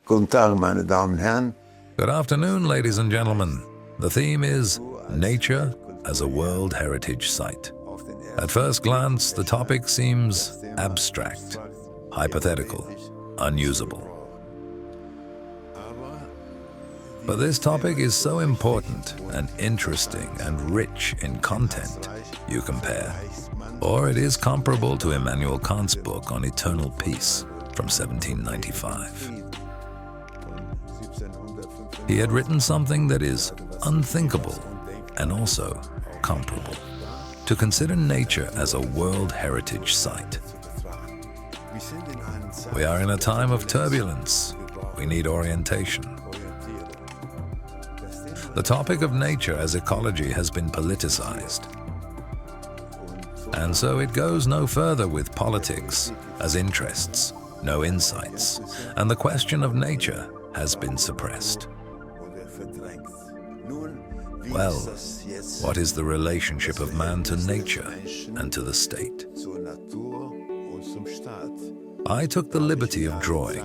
Guten Tag, meine Damen und Herren. Good afternoon, ladies and gentlemen. The theme is Nature as a World Heritage Site. At first glance, the topic seems abstract, hypothetical, unusable. But this topic is so important and interesting and rich in content, you compare. Or it is comparable to Immanuel Kant's book on eternal peace from 1795. He had written something that is unthinkable and also comparable. To consider nature as a World Heritage Site. We are in a time of turbulence. We need orientation. The topic of nature as ecology has been politicized. And so it goes no further with politics as interests, no insights, and the question of nature has been suppressed. Well, what is the relationship of man to nature and to the state? I took the liberty of drawing.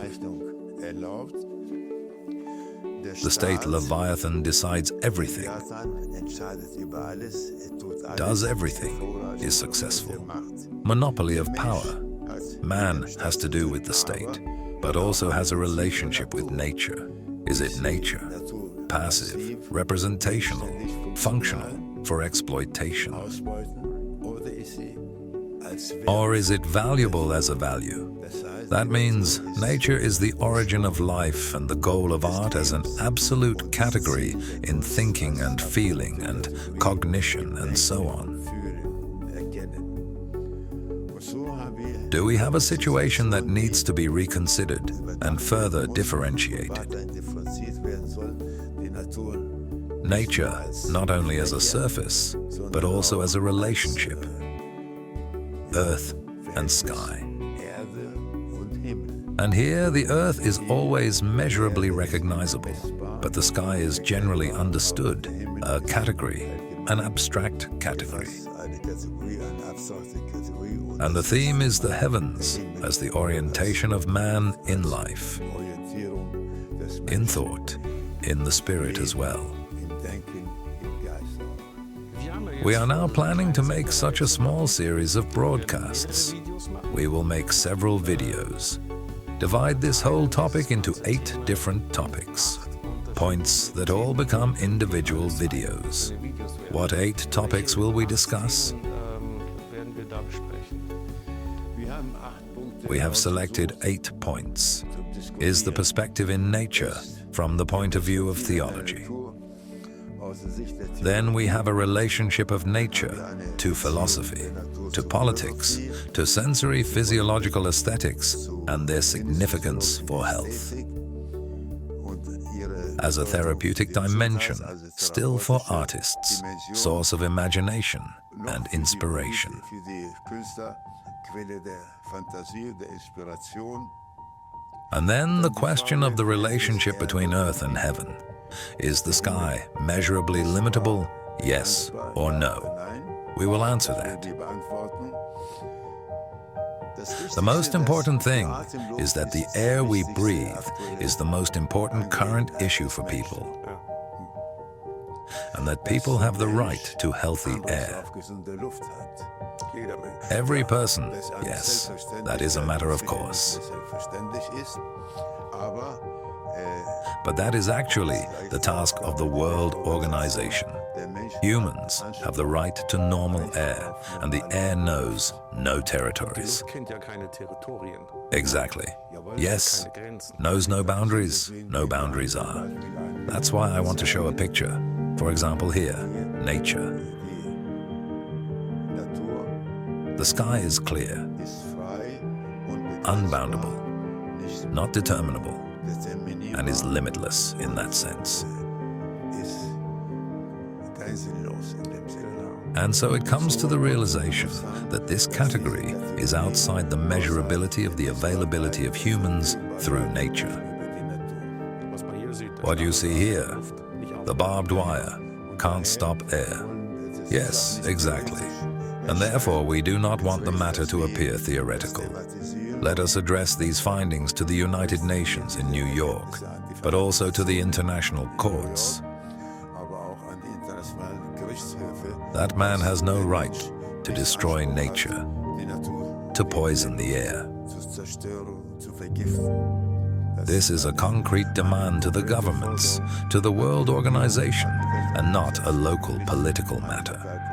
The state Leviathan decides everything, does everything, is successful. Monopoly of power. Man has to do with the state, but also has a relationship with nature. Is it nature? Passive, representational, functional for exploitation? Or is it valuable as a value? That means nature is the origin of life and the goal of art as an absolute category in thinking and feeling and cognition and so on. Do we have a situation that needs to be reconsidered and further differentiated? Nature, not only as a surface, but also as a relationship. Earth and sky. And here the earth is always measurably recognizable, but the sky is generally understood, a category, an abstract category. And the theme is the heavens as the orientation of man in life, in thought, in the spirit as well. We are now planning to make such a small series of broadcasts. We will make several videos. Divide this whole topic into 8 different topics. Points that all become individual videos. What 8 topics will we discuss? We have selected 8 points. Is the perspective in nature from the point of view of theology? Then we have a relationship of nature to philosophy, to politics, to sensory physiological aesthetics and their significance for health. As a therapeutic dimension, still for artists, source of imagination and inspiration. And then the question of the relationship between earth and heaven. Is the sky measurably limitable? Yes or no? We will answer that. The most important thing is that the air we breathe is the most important current issue for people, and that people have the right to healthy air. Every person, yes, that is a matter of course. But that is actually the task of the World Organization. Humans have the right to normal air, and the air knows no territories. Exactly. Yes, knows no boundaries are. That's why I want to show a picture. For example here, nature. The sky is clear, unboundable, not determinable, and is limitless in that sense. And so it comes to the realization that this category is outside the measurability of the availability of humans through nature. What you see here, the barbed wire, can't stop air. Yes, exactly. And therefore we do not want the matter to appear theoretical. Let us address these findings to the United Nations in New York, but also to the international courts. That man has no right to destroy nature, to poison the air. This is a concrete demand to the governments, to the World Organization, and not a local political matter.